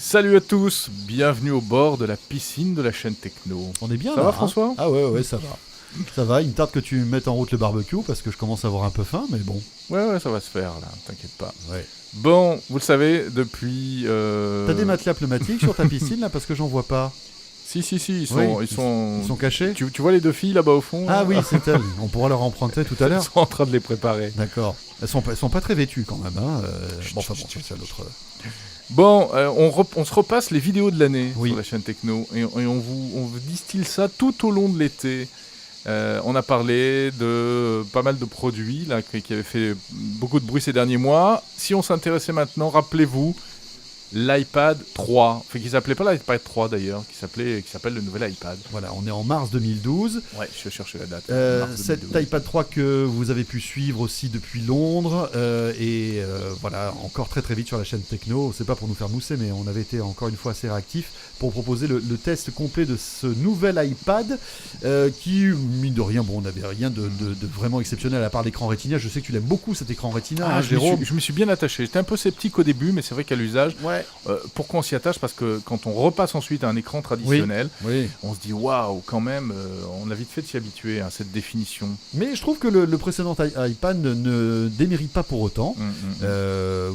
Salut à tous, bienvenue au bord de la piscine de la chaîne Techno. On est bien Ça là, va hein François? Ah ouais, ça va. Ça va, il me tarde que tu mettes en route le barbecue parce que je commence à avoir un peu faim, mais bon. Ouais, ça va se faire là, t'inquiète pas. Ouais. Bon, vous le savez, depuis... T'as des matelas pneumatiques sur ta piscine là parce que j'en vois pas. Si, ils Oui, sont... Ils sont cachés. Tu vois les deux filles là-bas au fond? Ah là oui, c'est elles. On pourra leur emprunter tout à Ils l'heure. sont en train de les préparer. D'accord. Elles sont pas très vêtues quand même. Hein. Bon, enfin bon, chut, c'est l'autre. Bon, on se repasse les vidéos de l'année Oui. sur la chaîne Techno et on vous distille ça tout au long de l'été. On a parlé de pas mal de produits là, qui avaient fait beaucoup de bruit ces derniers mois. Si on s'intéressait maintenant, rappelez-vous, l'iPad 3, enfin qui s'appelait pas l'iPad 3 d'ailleurs, qui s'appelle le nouvel iPad. Voilà, on est en mars 2012. Ouais, je cherchais la date. Mars Cet 2012. iPad 3 que vous avez pu suivre aussi depuis Londres voilà, encore très vite sur la chaîne Techno. C'est pas pour nous faire mousser, mais on avait été encore une fois assez réactifs pour proposer le test complet de ce nouvel iPad qui, mine de rien, bon, on n'avait rien de vraiment exceptionnel à part l'écran Retina. Je sais que tu l'aimes beaucoup cet écran Retina, hein, Jérôme. Je me suis bien attaché. J'étais un peu sceptique au début, mais c'est vrai qu'à l'usage, Ouais. pourquoi on s'y attache? Parce que quand on repasse ensuite à un écran traditionnel, Oui. on se dit waouh, quand même, on a vite fait de s'y habituer à cette définition. Mais je trouve que le précédent iPad ne démérite pas pour autant.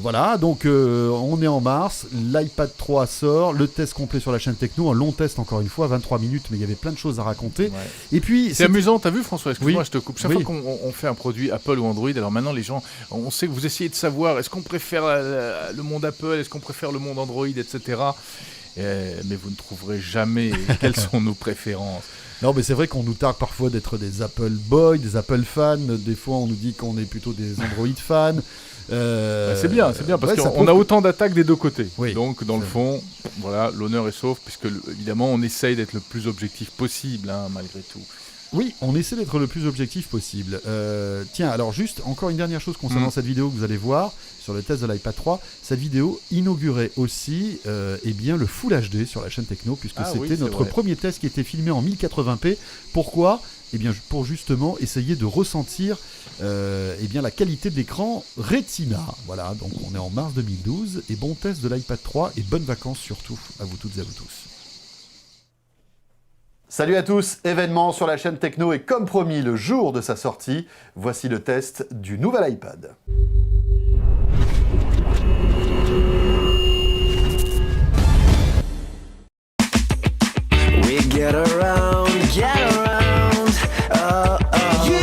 Voilà, donc on est en mars, l'iPad 3 sort, le test complet sur la chaîne Techno, un long test encore une fois, 23 minutes, mais il y avait plein de choses à raconter. Ouais. Et puis C'est amusant, t'as vu François, excuse-moi, Oui. je te coupe. Chaque Oui. fois qu'on fait un produit Apple ou Android, alors maintenant les gens, on sait que vous essayez de savoir, est-ce qu'on préfère le monde Apple, est-ce qu'on préfère le monde Android, etc. Mais vous ne trouverez jamais quelles sont nos préférences. Non, mais c'est vrai qu'on nous tarde parfois d'être des Apple boys, des Apple fans. Des fois, on nous dit qu'on est plutôt des Android fans. C'est bien, parce ouais, ça qu'on a prouve autant d'attaques des deux côtés. Oui. Donc, dans le fond, voilà, l'honneur est sauf, puisque évidemment, on essaye d'être le plus objectif possible, hein, malgré tout. Oui, on essaie d'être le plus objectif possible. Tiens, alors juste, encore une dernière chose concernant cette vidéo que vous allez voir sur le test de l'iPad 3. Cette vidéo inaugurait aussi le Full HD sur la chaîne Techno, puisque c'était notre premier test qui était filmé en 1080p. Pourquoi ? Eh bien, pour justement essayer de ressentir la qualité de l'écran Retina. Voilà, donc on est en mars 2012, et bon test de l'iPad 3, et bonnes vacances surtout, à vous toutes et à vous tous. Salut à tous, événement sur la chaîne Techno et comme promis le jour de sa sortie, voici le test du nouvel iPad. We get around, oh, oh. You,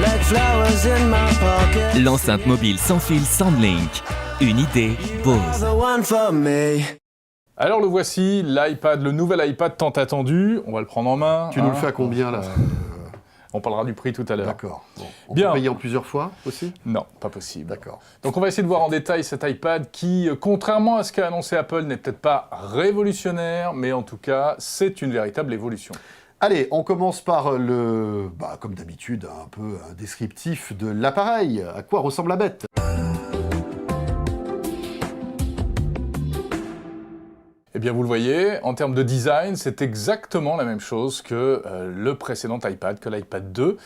like flowers in my pocket. L'enceinte mobile sans fil Soundlink. Une idée Bose. The one for me. Alors le voici, l'iPad, le nouvel iPad tant attendu. On va le prendre en main. Tu nous le fais à combien là? On parlera du prix tout à l'heure. D'accord. Bon. On Bien. peut payer en plusieurs fois aussi? Non, pas possible. D'accord. Donc on va essayer de voir en détail cet iPad qui, contrairement à ce qu'a annoncé Apple, n'est peut-être pas révolutionnaire, mais en tout cas, c'est une véritable évolution. Allez, on commence par comme d'habitude, un peu un descriptif de l'appareil. À quoi ressemble la bête? Eh bien, vous le voyez, en termes de design, c'est exactement la même chose que le précédent iPad, que l'iPad 2.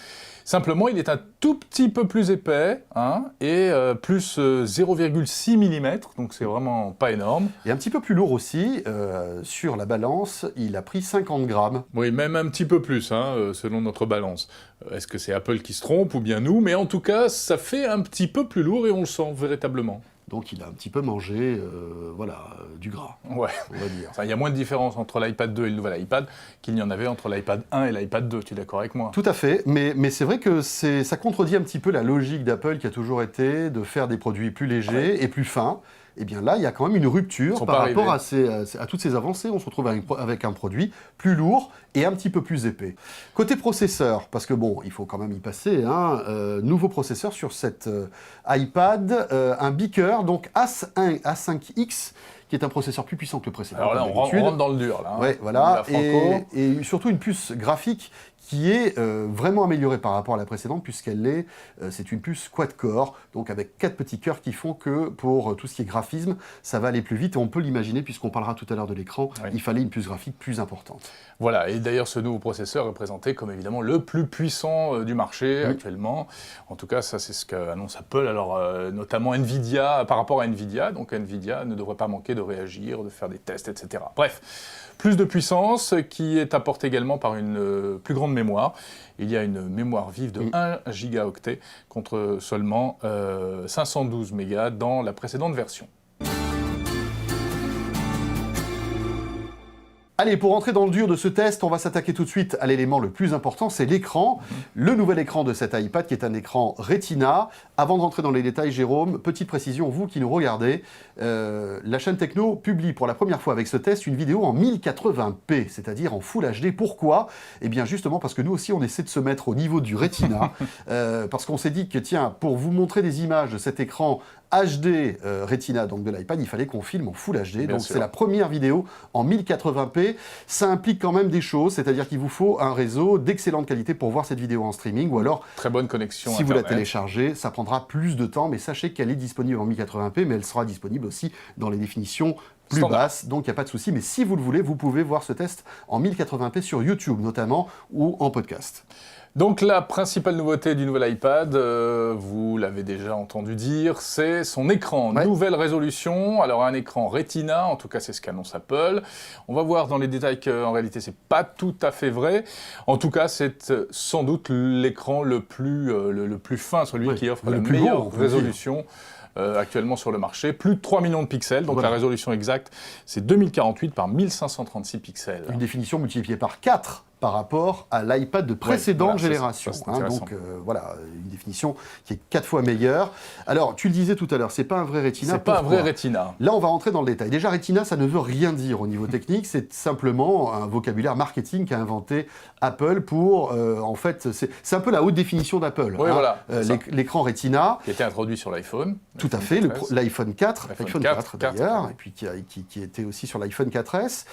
Simplement, il est un tout petit peu plus épais, hein, et plus 0,6 mm, donc c'est vraiment pas énorme. Et un petit peu plus lourd aussi, sur la balance, il a pris 50 grammes. Oui, même un petit peu plus, hein, selon notre balance. Est-ce que c'est Apple qui se trompe ou bien nous? Mais en tout cas, ça fait un petit peu plus lourd et on le sent véritablement. Donc il a un petit peu mangé, du gras, Ouais. on va dire. Il y a moins de différence entre l'iPad 2 et le nouvel iPad qu'il n'y en avait entre l'iPad 1 et l'iPad 2, tu es d'accord avec moi? Tout à fait, mais c'est vrai que ça contredit un petit peu la logique d'Apple qui a toujours été de faire des produits plus légers et plus fins. Et bien là, il y a quand même une rupture par rapport à toutes ces avancées. On se retrouve avec un produit plus lourd et un petit peu plus épais. Côté processeur, parce que bon, il faut quand même y passer, hein, nouveau processeur sur cet iPad, un Beaker, donc A5X, qui est un processeur plus puissant que le précédent. Alors là, on rentre dans le dur, là. Hein. Ouais, voilà, La Franco. et surtout une puce graphique qui est vraiment améliorée par rapport à la précédente, c'est une puce quad-core, donc avec 4 petits cœurs qui font que pour tout ce qui est graphisme, ça va aller plus vite, et on peut l'imaginer, puisqu'on parlera tout à l'heure de l'écran, Oui. il fallait une puce graphique plus importante. Voilà, et d'ailleurs, ce nouveau processeur est présenté comme évidemment le plus puissant du marché actuellement. En tout cas, ça c'est ce qu'annonce Apple. Alors, notamment Nvidia, par rapport à Nvidia. Donc Nvidia ne devrait pas manquer de réagir, de faire des tests, etc. Bref, plus de puissance qui est apportée également par une plus grande mémoire. Il y a une mémoire vive de 1 gigaoctet contre seulement 512 mégas dans la précédente version. Allez, pour rentrer dans le dur de ce test, on va s'attaquer tout de suite à l'élément le plus important, c'est l'écran. Le nouvel écran de cet iPad qui est un écran Retina. Avant de rentrer dans les détails, Jérôme, petite précision, vous qui nous regardez, la chaîne Techno publie pour la première fois avec ce test une vidéo en 1080p, c'est-à-dire en Full HD. Pourquoi ? Eh bien justement parce que nous aussi on essaie de se mettre au niveau du Retina, parce qu'on s'est dit que tiens, pour vous montrer des images de cet écran HD Retina donc de l'iPad, il fallait qu'on filme en Full HD. Bien donc sûr. c'est la première vidéo en 1080p. Ça implique quand même des choses, c'est-à-dire qu'il vous faut un réseau d'excellente qualité pour voir cette vidéo en streaming, ou alors Très bonne connexion si vous la Internet. téléchargez, ça prendra plus de temps, mais sachez qu'elle est disponible en 1080p, mais elle sera disponible aussi dans les définitions plus Standard. basses, donc il n'y a pas de souci. Mais si vous le voulez, vous pouvez voir ce test en 1080p sur YouTube notamment, ou en podcast. Donc la principale nouveauté du nouvel iPad, vous l'avez déjà entendu dire, c'est son écran. Ouais. Nouvelle résolution, alors un écran Retina, en tout cas c'est ce qu'annonce Apple. On va voir dans les détails qu'en réalité c'est pas tout à fait vrai. En tout cas c'est sans doute l'écran le plus fin, celui Ouais. qui offre Le la plus meilleure gros, on peut le dire. résolution. Actuellement sur le marché, plus de 3 millions de pixels, donc Voilà. la résolution exacte c'est 2048 par 1536 pixels. Une définition multipliée par 4 par rapport à l'iPad de précédente voilà, c'est ça, génération. ça, c'est intéressant. Donc voilà, une définition qui est 4 fois meilleure. Alors, tu le disais tout à l'heure, c'est pas un vrai Retina. C'est pas un Pourquoi ? vrai Retina. Là, on va rentrer dans le détail. Déjà, Retina, ça ne veut rien dire au niveau technique. C'est simplement un vocabulaire marketing qu'a inventé Apple pour, en fait, c'est un peu la haute définition d'Apple. Oui, voilà, c'est ça. L'écran Retina, Qui était introduit sur l'iPhone. tout à fait, l'iPhone 4, L'iPhone l'iPhone 4 d'ailleurs, ouais. et puis qui était aussi sur l'iPhone 4S.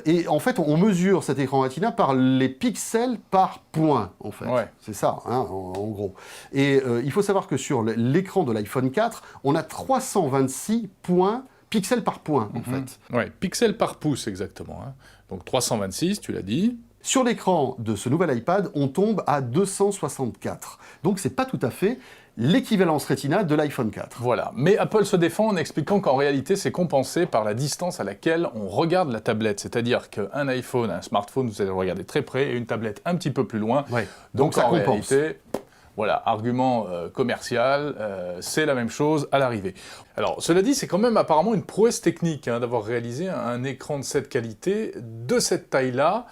Et en fait, on mesure cet écran Retina par les pixels par point, en fait. Ouais. C'est ça, hein, en gros. Et il faut savoir que sur l'écran de l'iPhone 4, on a 326 points, pixels par point, en fait. Ouais, pixels par pouce exactement. Hein. Donc 326, tu l'as dit. Sur l'écran de ce nouvel iPad, on tombe à 264. Donc c'est pas tout à fait l'équivalence Retina de l'iPhone 4. Voilà. Mais Apple se défend en expliquant qu'en réalité, c'est compensé par la distance à laquelle on regarde la tablette. C'est-à-dire qu'un iPhone, un smartphone, vous allez le regarder très près, et une tablette un petit peu plus loin. Ouais. Donc ça en compense. réalité, voilà, argument commercial, c'est la même chose à l'arrivée. Alors, cela dit, c'est quand même apparemment une prouesse technique hein, d'avoir réalisé un écran de cette qualité, de cette taille-là.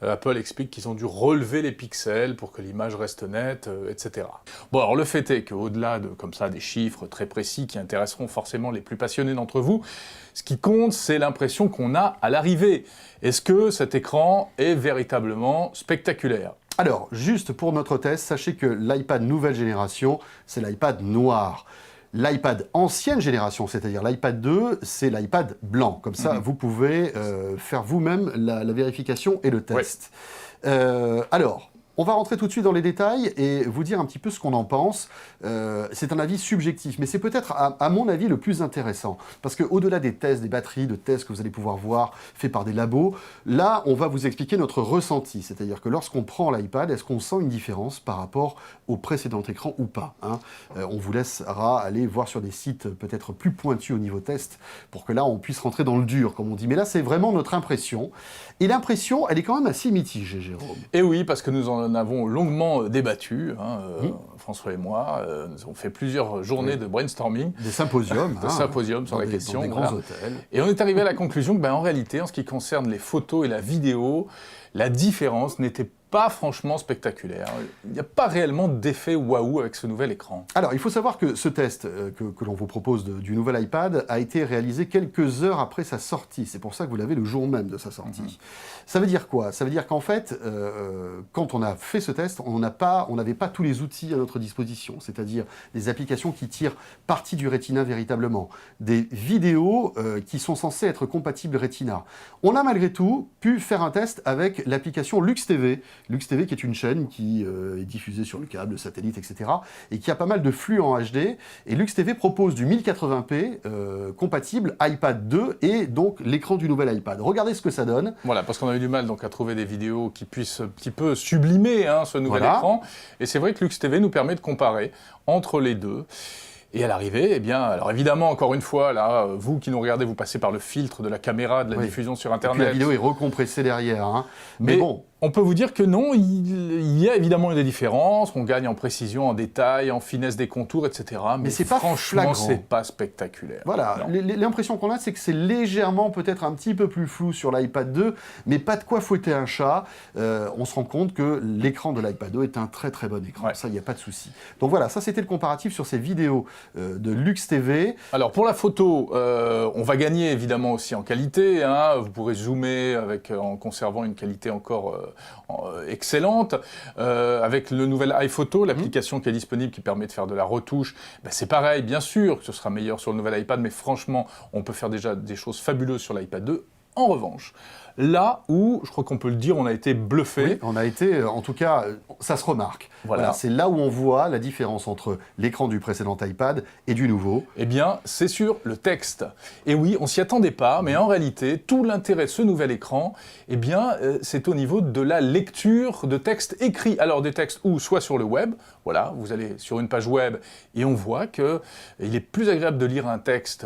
Apple explique qu'ils ont dû relever les pixels pour que l'image reste nette, etc. Bon, alors le fait est qu'au-delà de comme ça des chiffres très précis qui intéresseront forcément les plus passionnés d'entre vous, ce qui compte, c'est l'impression qu'on a à l'arrivée. Est-ce que cet écran est véritablement spectaculaire ? Alors, juste pour notre test, sachez que l'iPad nouvelle génération, c'est l'iPad noir. L'iPad ancienne génération, c'est-à-dire l'iPad 2, c'est l'iPad blanc. Comme ça, vous pouvez faire vous-même la vérification et le test. Alors, on va rentrer tout de suite dans les détails et vous dire un petit peu ce qu'on en pense. C'est un avis subjectif, mais c'est peut-être, à mon avis, le plus intéressant. Parce qu'au-delà des tests, des batteries, de tests que vous allez pouvoir voir faits par des labos, là, on va vous expliquer notre ressenti. C'est-à-dire que lorsqu'on prend l'iPad, est-ce qu'on sent une différence par rapport au précédent écran ou pas hein. On vous laissera aller voir sur des sites peut-être plus pointus au niveau test pour que là, on puisse rentrer dans le dur, comme on dit. Mais là, c'est vraiment notre impression. Et l'impression, elle est quand même assez mitigée, Jérôme. Et oui, parce que nous en avons longuement débattu, hein, François et moi. Nous avons fait plusieurs journées de brainstorming, Des symposiums. de symposiums sur la dans question. des voilà. grands hôtels. Et on est arrivé à la conclusion que, en réalité, en ce qui concerne les photos et la vidéo, la différence n'était pas franchement spectaculaire. Il n'y a pas réellement d'effet waouh avec ce nouvel écran. Alors, il faut savoir que ce test que l'on vous propose du nouvel iPad a été réalisé quelques heures après sa sortie. C'est pour ça que vous l'avez le jour même de sa sortie. Ça veut dire quoi ? Ça veut dire qu'en fait, quand on a fait ce test, on n'avait pas tous les outils à notre votre disposition, c'est-à-dire des applications qui tirent parti du Retina véritablement, des vidéos qui sont censées être compatibles Retina. On a malgré tout pu faire un test avec l'application LuxTV. LuxTV qui est une chaîne qui est diffusée sur le câble, le satellite, etc. et qui a pas mal de flux en HD. Et LuxTV propose du 1080p compatible iPad 2 et donc l'écran du nouvel iPad. Regardez ce que ça donne. Voilà, parce qu'on a eu du mal donc, à trouver des vidéos qui puissent un petit peu sublimer ce nouvel écran. Et c'est vrai que LuxTV nous permet de comparer entre les deux. Et à l'arrivée, eh bien, alors évidemment, encore une fois, là, vous qui nous regardez, vous passez par le filtre de la caméra, de la diffusion sur Internet. Et puis la vidéo est recompressée derrière. Hein. Mais bon. On peut vous dire que non, il y a évidemment des différences, on gagne en précision, en détail, en finesse des contours, etc. Mais c'est pas franchement, c'est pas spectaculaire. Voilà, l'impression qu'on a, c'est que c'est légèrement peut-être un petit peu plus flou sur l'iPad 2, mais pas de quoi fouetter un chat. On se rend compte que l'écran de l'iPad 2 est un très très bon écran, ça, il n'y a pas de souci. Donc voilà, ça c'était le comparatif sur ces vidéos de LuxTV. Alors pour la photo, on va gagner évidemment aussi en qualité, hein. Vous pourrez zoomer en conservant une qualité encore excellente. Avec le nouvel iPhoto, l'application qui est disponible qui permet de faire de la retouche, c'est pareil, bien sûr que ce sera meilleur sur le nouvel iPad, mais franchement, on peut faire déjà des choses fabuleuses sur l'iPad 2. En revanche, là où, je crois qu'on peut le dire, on a été bluffé. Oui, on a été, en tout cas, ça se remarque. Voilà, c'est là où on voit la différence entre l'écran du précédent iPad et du nouveau. Eh bien, c'est sur le texte. Et oui, on s'y attendait pas, mais en réalité, tout l'intérêt de ce nouvel écran, eh bien, c'est au niveau de la lecture de textes écrits. Alors, des textes soit sur le web, voilà, vous allez sur une page web et on voit qu'il est plus agréable de lire un texte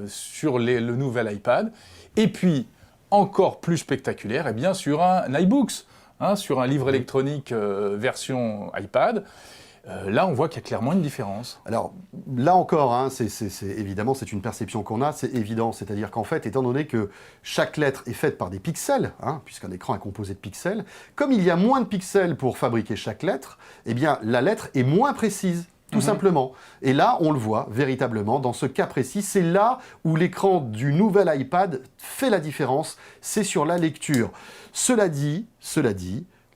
sur le nouvel iPad. Et puis, encore plus spectaculaire, eh bien, sur un iBooks, sur un livre électronique version iPad. Là, on voit qu'il y a clairement une différence. Alors, là encore, évidemment, c'est une perception qu'on a, c'est évident. C'est-à-dire qu'en fait, étant donné que chaque lettre est faite par des pixels, puisqu'un écran est composé de pixels, comme il y a moins de pixels pour fabriquer chaque lettre, eh bien, la lettre est moins précise. Tout simplement. Et là, on le voit véritablement, dans ce cas précis, c'est là où l'écran du nouvel iPad fait la différence, c'est sur la lecture. Cela dit,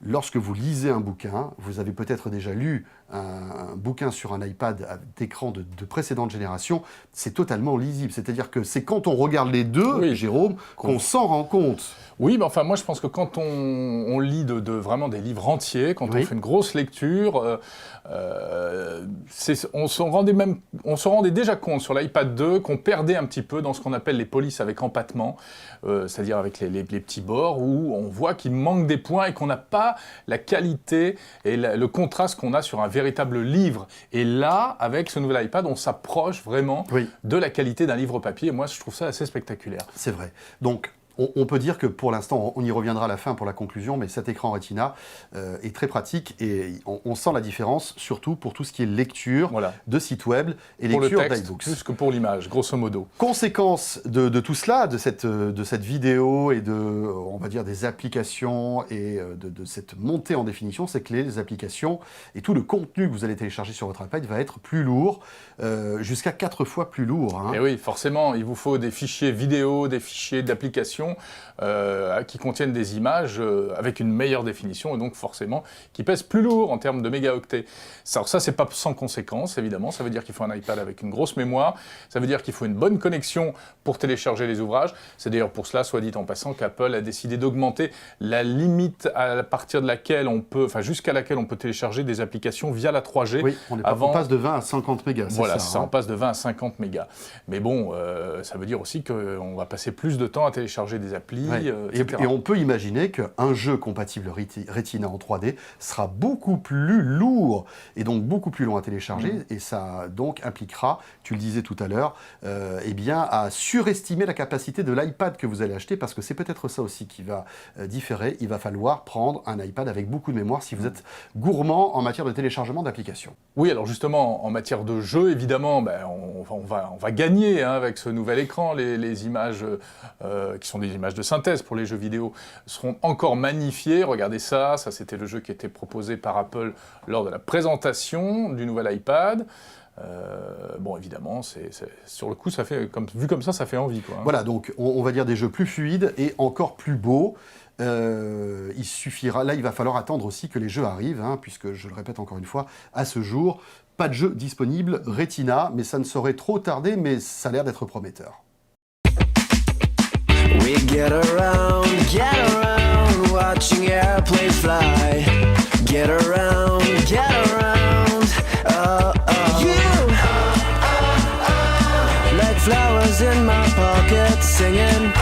lorsque vous lisez un bouquin, vous avez peut-être déjà lu un bouquin sur un iPad d'écran de précédente génération, c'est totalement lisible. C'est-à-dire que c'est quand on regarde les deux, Jérôme, qu'on s'en rend compte. Oui, mais enfin, moi, je pense que quand on lit vraiment des livres entiers, quand on fait une grosse lecture, on se rendait déjà compte sur l'iPad 2 qu'on perdait un petit peu dans ce qu'on appelle les polices avec empattement, c'est-à-dire avec les petits bords, où on voit qu'il manque des points et qu'on n'a pas la qualité et le contraste qu'on a sur un véritable livre. Et là, avec ce nouvel iPad, on s'approche vraiment de la qualité d'un livre papier. Et moi, je trouve ça assez spectaculaire. C'est vrai. Donc, on peut dire que pour l'instant, on y reviendra à la fin pour la conclusion, mais cet écran Retina est très pratique et on sent la différence, surtout pour tout ce qui est lecture de sites web et pour lecture d'iBooks. Plus que pour l'image, grosso modo. Conséquence de tout cela, de cette vidéo et on va dire, des applications et de cette montée en définition, c'est que les applications et tout le contenu que vous allez télécharger sur votre iPad va être plus lourd, jusqu'à 4 fois plus lourd. Et oui, forcément, il vous faut des fichiers vidéo, des fichiers d'applications qui contiennent des images avec une meilleure définition et donc forcément qui pèsent plus lourd en termes de mégaoctets. Alors ça, c'est pas sans conséquence, évidemment. Ça veut dire qu'il faut un iPad avec une grosse mémoire. Ça veut dire qu'il faut une bonne connexion pour télécharger les ouvrages. C'est d'ailleurs pour cela, soit dit en passant, qu'Apple a décidé d'augmenter la limite à partir de laquelle jusqu'à laquelle on peut télécharger des applications via la 3G. Oui, on passe de 20 à 50 mégas. Voilà, ça, on passe de 20 à 50 mégas. Mais bon, ça veut dire aussi qu'on va passer plus de temps à télécharger des applis, etc. Et on peut imaginer qu'un jeu compatible Retina en 3D sera beaucoup plus lourd et donc beaucoup plus long à télécharger et ça donc impliquera, tu le disais tout à l'heure, à surestimer la capacité de l'iPad que vous allez acheter parce que c'est peut-être ça aussi qui va différer. Il va falloir prendre un iPad avec beaucoup de mémoire si vous êtes gourmand en matière de téléchargement d'applications. Oui, alors justement, en matière de jeu, évidemment, on va gagner avec ce nouvel écran. Les images qui sont des images de synthèse pour les jeux vidéo seront encore magnifiées. Regardez ça c'était le jeu qui était proposé par Apple lors de la présentation du nouvel iPad. Bon, évidemment, sur le coup, vu comme ça fait envie, quoi. Voilà, donc on va dire des jeux plus fluides et encore plus beaux. Il suffira, là il va falloir attendre aussi que les jeux arrivent, hein, puisque je le répète encore une fois, à ce jour, pas de jeu disponible Retina, mais ça ne saurait trop tarder, mais ça a l'air d'être prometteur. We get around, watching airplanes fly. Get around, you, like flowers in my pocket, singing.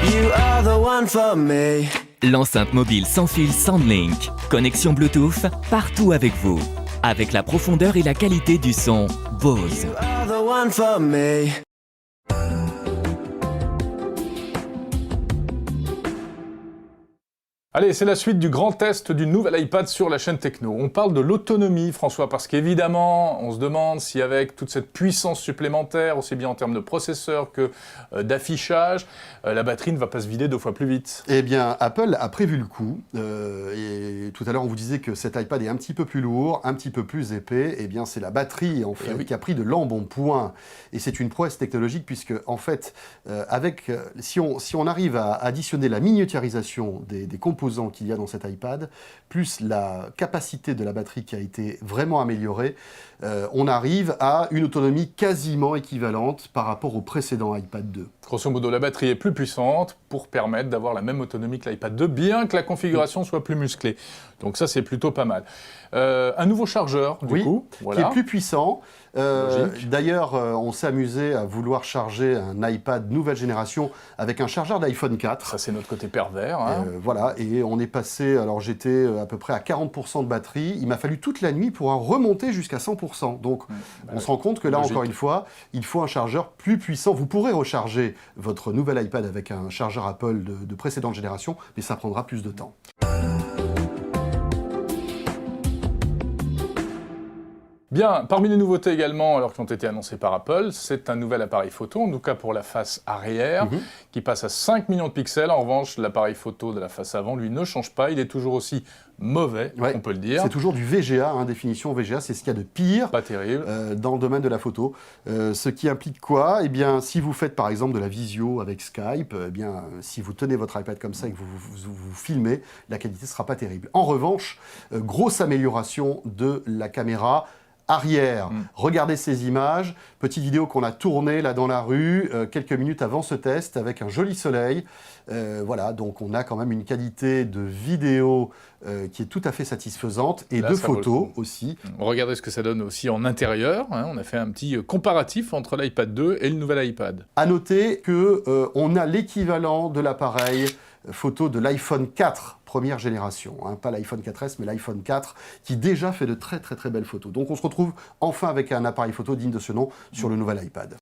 You are the one for me. L'enceinte mobile sans fil SoundLink. Connexion Bluetooth partout avec vous. Avec la profondeur et la qualité du son Bose. You are the one for me. Allez, c'est la suite du grand test du nouvel iPad sur la chaîne Techno. On parle de l'autonomie, François, parce qu'évidemment, on se demande si avec toute cette puissance supplémentaire, aussi bien en termes de processeur que d'affichage, la batterie ne va pas se vider 2 fois plus vite. Eh bien, Apple a prévu le coup. Et tout à l'heure, on vous disait que cet iPad est un petit peu plus lourd, un petit peu plus épais. Eh bien, c'est la batterie, en fait, qui a pris de l'embonpoint. Et c'est une prouesse technologique, puisque, en fait, si on arrive à additionner la miniaturisation des composants qu'il y a dans cet iPad, plus la capacité de la batterie qui a été vraiment améliorée, on arrive à une autonomie quasiment équivalente par rapport au précédent iPad 2. Grosso modo, la batterie est plus puissante pour permettre d'avoir la même autonomie que l'iPad 2, bien que la configuration soit plus musclée. Donc ça, c'est plutôt pas mal. Un nouveau chargeur, du coup. Voilà. Qui est plus puissant. D'ailleurs, on s'est amusé à vouloir charger un iPad nouvelle génération avec un chargeur d'iPhone 4. Ça, c'est notre côté pervers. Hein. Voilà, et on est passé, alors j'étais à peu près à 40% de batterie. Il m'a fallu toute la nuit pour en remonter jusqu'à 100%. Donc, on se rend compte que là, encore une fois, il faut un chargeur plus puissant. Vous pourrez recharger votre nouvel iPad avec un chargeur Apple de précédente génération, mais ça prendra plus de temps. Bien, parmi les nouveautés également, alors qui ont été annoncées par Apple, c'est un nouvel appareil photo, en tout cas pour la face arrière, qui passe à 5 millions de pixels. En revanche, l'appareil photo de la face avant, lui, ne change pas. Il est toujours aussi mauvais, on peut le dire. C'est toujours du VGA, définition VGA, c'est ce qu'il y a de pire pas terrible. Dans le domaine de la photo. Ce qui implique quoi ? Eh bien, si vous faites par exemple de la visio avec Skype, eh bien, si vous tenez votre iPad comme ça et que vous filmez, la qualité ne sera pas terrible. En revanche, grosse amélioration de la caméra arrière. Regardez ces images, petite vidéo qu'on a tournée là dans la rue, quelques minutes avant ce test, avec un joli soleil. Voilà, donc on a quand même une qualité de vidéo qui est tout à fait satisfaisante, et là, de photos aussi. Regardez ce que ça donne aussi en intérieur. On a fait un petit comparatif entre l'iPad 2 et le nouvel iPad. À noter qu'on a l'équivalent de l'appareil photo de l'iPhone 4 première génération, pas l'iPhone 4S mais l'iPhone 4 qui déjà fait de très très très belles photos. Donc on se retrouve enfin avec un appareil photo digne de ce nom sur le nouvel iPad.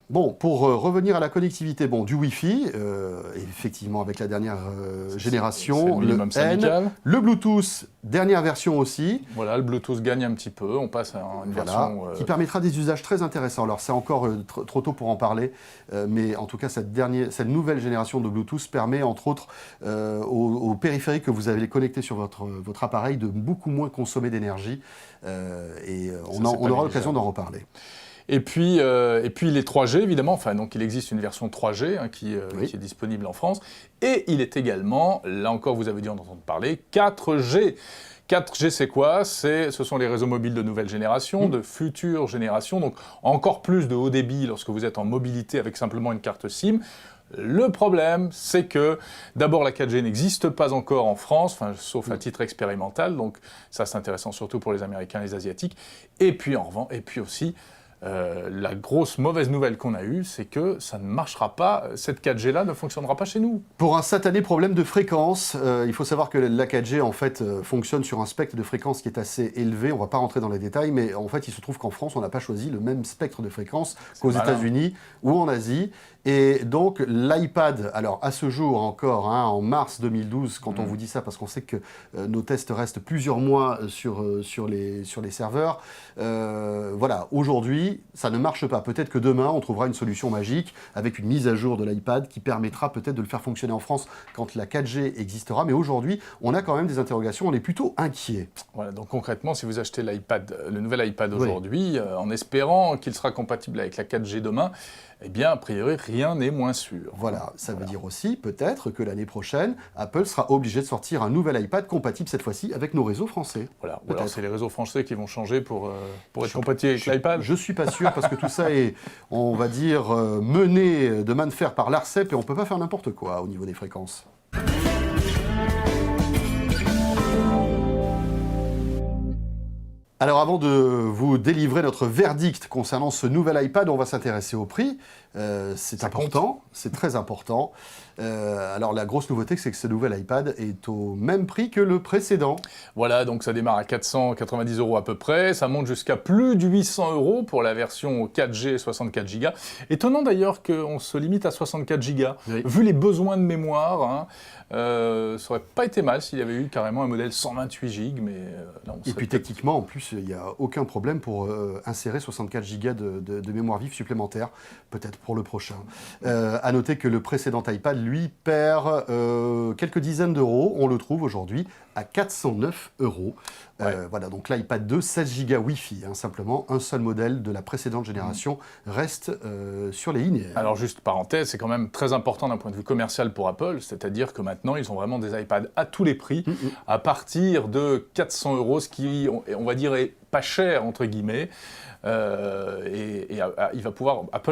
Bon, pour revenir à la connectivité, du Wi-Fi, effectivement avec la dernière génération, le N, le Bluetooth, dernière version aussi. Voilà, le Bluetooth gagne un petit peu, on passe à une version... qui permettra des usages très intéressants. Alors c'est encore trop tôt pour en parler, mais en tout cas cette nouvelle génération de Bluetooth permet entre autres aux périphériques que vous avez connectés sur votre appareil de beaucoup moins consommer d'énergie, et on aura l'occasion d'en reparler. Et puis les 3G, évidemment. Donc il existe une version 3G qui est disponible en France. Et il est également, là encore vous avez dû en entendre parler, 4G. 4G, c'est quoi ? Ce sont les réseaux mobiles de nouvelle génération, de future génération, donc encore plus de haut débit lorsque vous êtes en mobilité avec simplement une carte SIM. Le problème, c'est que, d'abord, la 4G n'existe pas encore en France, sauf à titre expérimental, donc ça c'est intéressant surtout pour les Américains et les Asiatiques. Et puis aussi... la grosse mauvaise nouvelle qu'on a eue, c'est que ça ne marchera pas, cette 4G-là ne fonctionnera pas chez nous. Pour un satané problème de fréquence, il faut savoir que la 4G en fait fonctionne sur un spectre de fréquence qui est assez élevé, on ne va pas rentrer dans les détails, mais en fait il se trouve qu'en France on n'a pas choisi le même spectre de fréquence qu'aux États-Unis ou en Asie, et donc l'iPad, alors à ce jour encore, en mars 2012, quand on vous dit ça, parce qu'on sait que nos tests restent plusieurs mois sur les serveurs, voilà, aujourd'hui aujourd'hui, ça ne marche pas. Peut-être que demain, on trouvera une solution magique avec une mise à jour de l'iPad qui permettra peut-être de le faire fonctionner en France quand la 4G existera. Mais aujourd'hui, on a quand même des interrogations, on est plutôt inquiet. Voilà, donc concrètement, si vous achetez le nouvel iPad aujourd'hui, en espérant qu'il sera compatible avec la 4G demain, eh bien, a priori, rien n'est moins sûr. Voilà, ça veut dire aussi peut-être que l'année prochaine, Apple sera obligé de sortir un nouvel iPad compatible cette fois-ci avec nos réseaux français. Voilà, ou alors c'est les réseaux français qui vont changer pour être compatibles avec l'iPad. Je suis pas sûr parce que tout ça est, on va dire, mené de main de fer par l'ARCEP et on peut pas faire n'importe quoi au niveau des fréquences. Alors avant de vous délivrer notre verdict concernant ce nouvel iPad, on va s'intéresser au prix. C'est important, c'est très important. Alors la grosse nouveauté, c'est que ce nouvel iPad est au même prix que le précédent. Voilà, donc ça démarre à 490 € à peu près, ça monte jusqu'à plus de 800 € pour la version 4G 64 Go. Étonnant d'ailleurs qu'on se limite à 64 Go. Oui. Vu les besoins de mémoire, hein, ça aurait pas été mal s'il y avait eu carrément un modèle 128 Go, mais là on Et puis techniquement, en plus, il n'y a aucun problème pour insérer 64 Go de mémoire vive supplémentaire, peut-être pour le prochain. À noter que le précédent iPad, lui, perd quelques dizaines d'euros. On le trouve aujourd'hui à 409 €. Voilà, donc l'iPad 2, 16 Go Wi-Fi, hein, simplement un seul modèle de la précédente génération reste sur les linéaires. Alors juste parenthèse, c'est quand même très important d'un point de vue commercial pour Apple, c'est-à-dire que maintenant ils ont vraiment des iPads à tous les prix, à partir de 400 €, ce qui, on va dire, est pas cher entre guillemets. Apple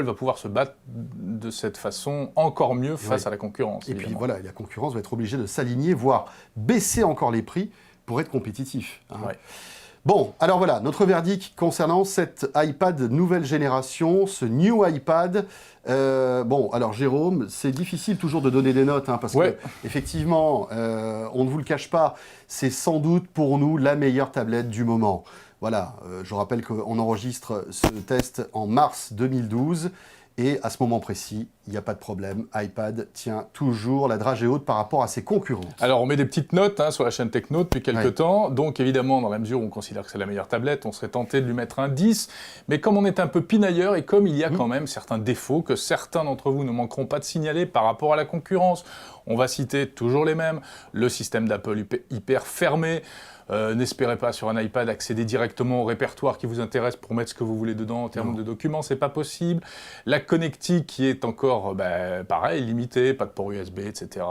va pouvoir se battre de cette façon encore mieux face à la concurrence. Et évidemment. puis voilà, la concurrence va être obligée de s'aligner, voire baisser encore les prix pour être compétitif. Hein. Ouais. Bon, alors voilà, notre verdict concernant cet iPad nouvelle génération, ce new iPad. Bon, alors Jérôme, c'est difficile toujours de donner des notes, hein, parce que effectivement, on ne vous le cache pas, c'est sans doute pour nous la meilleure tablette du moment. Voilà, je rappelle qu'on enregistre ce test en mars 2012. Et à ce moment précis, il n'y a pas de problème. iPad tient toujours la dragée haute par rapport à ses concurrents. Alors, on met des petites notes sur la chaîne Techno depuis quelques temps. Donc, évidemment, dans la mesure où on considère que c'est la meilleure tablette, on serait tenté de lui mettre un 10. Mais comme on est un peu pinailleur et comme il y a quand même certains défauts que certains d'entre vous ne manqueront pas de signaler par rapport à la concurrence, on va citer toujours les mêmes. Le système d'Apple hyper fermé. N'espérez pas sur un iPad accéder directement au répertoire qui vous intéresse pour mettre ce que vous voulez dedans en termes de documents, c'est pas possible. La connectique qui est encore, pareil, limitée, pas de port USB, etc.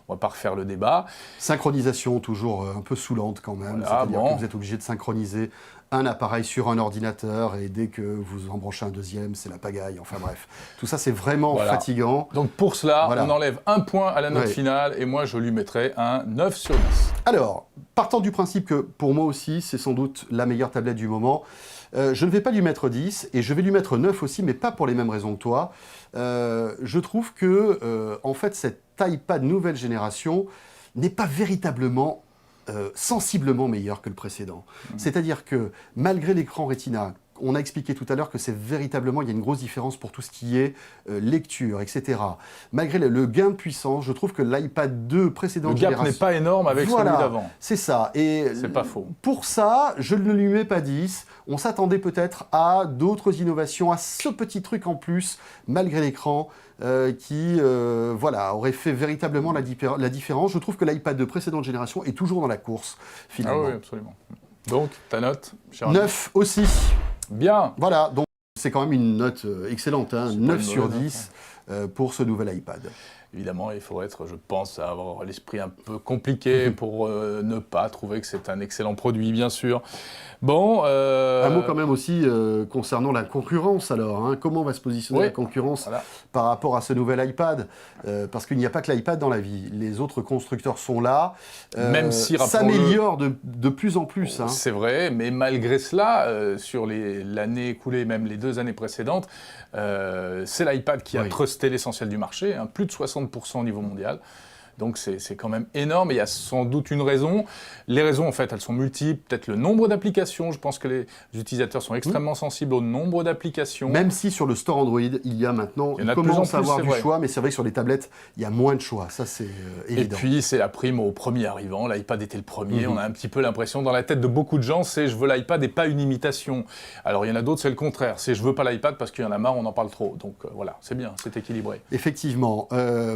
On va pas refaire le débat. Synchronisation toujours un peu saoulante quand même, Voilà, c'est-à-dire que vous êtes obligé de synchroniser un appareil sur un ordinateur et dès que vous en branchez un deuxième, c'est la pagaille. Enfin bref, tout ça c'est vraiment fatigant. Donc pour cela, on enlève un point à la note finale et moi je lui mettrai un 9 sur 10. Alors, partant du principe que pour moi aussi, c'est sans doute la meilleure tablette du moment, je ne vais pas lui mettre 10 et je vais lui mettre 9 aussi, mais pas pour les mêmes raisons que toi. Je trouve que, en fait, cet iPad nouvelle génération n'est pas véritablement sensiblement meilleur que le précédent. C'est-à-dire que malgré l'écran Retina, on a expliqué tout à l'heure que c'est véritablement, il y a une grosse différence pour tout ce qui est lecture, etc. Malgré le gain de puissance, je trouve que l'iPad 2 précédente génération... Le gap n'est pas énorme avec celui d'avant. C'est ça. Et c'est pas faux. Pour ça, je ne lui mets pas 10. On s'attendait peut-être à d'autres innovations, à ce petit truc en plus, malgré l'écran, qui aurait fait véritablement la différence. Je trouve que l'iPad de précédente génération est toujours dans la course, finalement. Ah oui, absolument. Donc, ta note, cher 9 aussi. Bien. Voilà, donc c'est quand même une note excellente, hein, 9 sur 10 pour ce nouvel iPad. Évidemment, il faut être, je pense, avoir l'esprit un peu compliqué pour ne pas trouver que c'est un excellent produit, bien sûr. Bon, un mot quand même aussi concernant la concurrence, alors. Hein, comment va se positionner la concurrence par rapport à ce nouvel iPad parce qu'il n'y a pas que l'iPad dans la vie. Les autres constructeurs sont là. Même si, s'améliorent de plus en plus. Hein. C'est vrai, mais malgré cela, sur l'année écoulée, même les 2 années précédentes, c'est l'iPad qui a trusté l'essentiel du marché, hein, plus de 60% au niveau mondial. Donc c'est quand même énorme, et il y a sans doute une raison. Les raisons, en fait, elles sont multiples. Peut-être le nombre d'applications. Je pense que les utilisateurs sont extrêmement sensibles au nombre d'applications. Même si sur le store Android, il y a maintenant, on commence à avoir du choix, mais c'est vrai que sur les tablettes, il y a moins de choix. Ça, c'est évident. Et puis, c'est la prime au premier arrivant. L'iPad était le premier. On a un petit peu l'impression, dans la tête de beaucoup de gens, c'est je veux l'iPad et pas une imitation. Alors, il y en a d'autres, c'est le contraire. C'est je veux pas l'iPad parce qu'il y en a marre, on en parle trop. Donc voilà, c'est bien, c'est équilibré. Effectivement.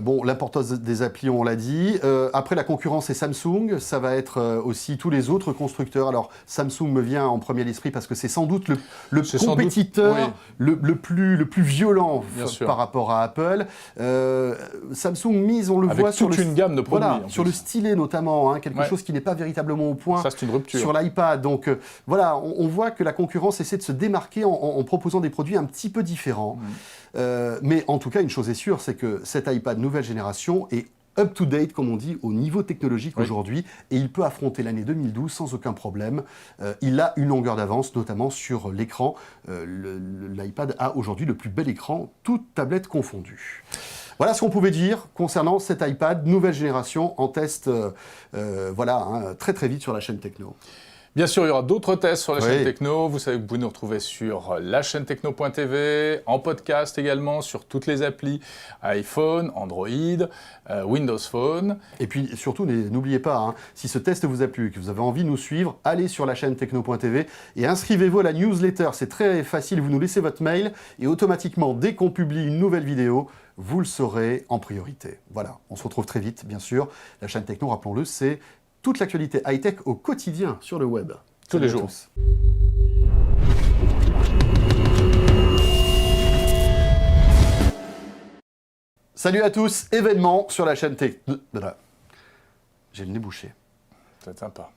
Bon, l'importance des applis, on l'a dit. Après, la concurrence, c'est Samsung. Ça va être aussi tous les autres constructeurs. Alors, Samsung me vient en premier à l'esprit parce que c'est sans doute le compétiteur le plus violent par rapport à Apple. Samsung mise, on le voit sur une gamme de produits. Voilà, sur le stylet notamment, hein, quelque chose qui n'est pas véritablement au point. Ça, c'est une rupture. Sur l'iPad. Donc voilà, on voit que la concurrence essaie de se démarquer en proposant des produits un petit peu différents. Mais en tout cas, une chose est sûre, c'est que cet iPad nouvelle génération est up-to-date, comme on dit, au niveau technologique aujourd'hui, et il peut affronter l'année 2012 sans aucun problème. Il a une longueur d'avance, notamment sur l'écran. L'iPad a aujourd'hui le plus bel écran, toute tablette confondue. Voilà ce qu'on pouvait dire concernant cet iPad nouvelle génération en test très très vite sur la chaîne Techno. Bien sûr, il y aura d'autres tests sur la chaîne Techno. Vous savez que vous pouvez nous retrouver sur la chaîne techno.tv, en podcast également, sur toutes les applis iPhone, Android, Windows Phone. Et puis surtout, n'oubliez pas, hein, si ce test vous a plu, que vous avez envie de nous suivre, allez sur la chaîne techno.tv et inscrivez-vous à la newsletter. C'est très facile, vous nous laissez votre mail et automatiquement, dès qu'on publie une nouvelle vidéo, vous le saurez en priorité. Voilà, on se retrouve très vite, bien sûr. La chaîne Techno, rappelons-le, c'est toute l'actualité high-tech au quotidien sur le web. Tous les jours. Salut à tous, événement sur la chaîne Techno. J'ai le nez bouché. C'est sympa.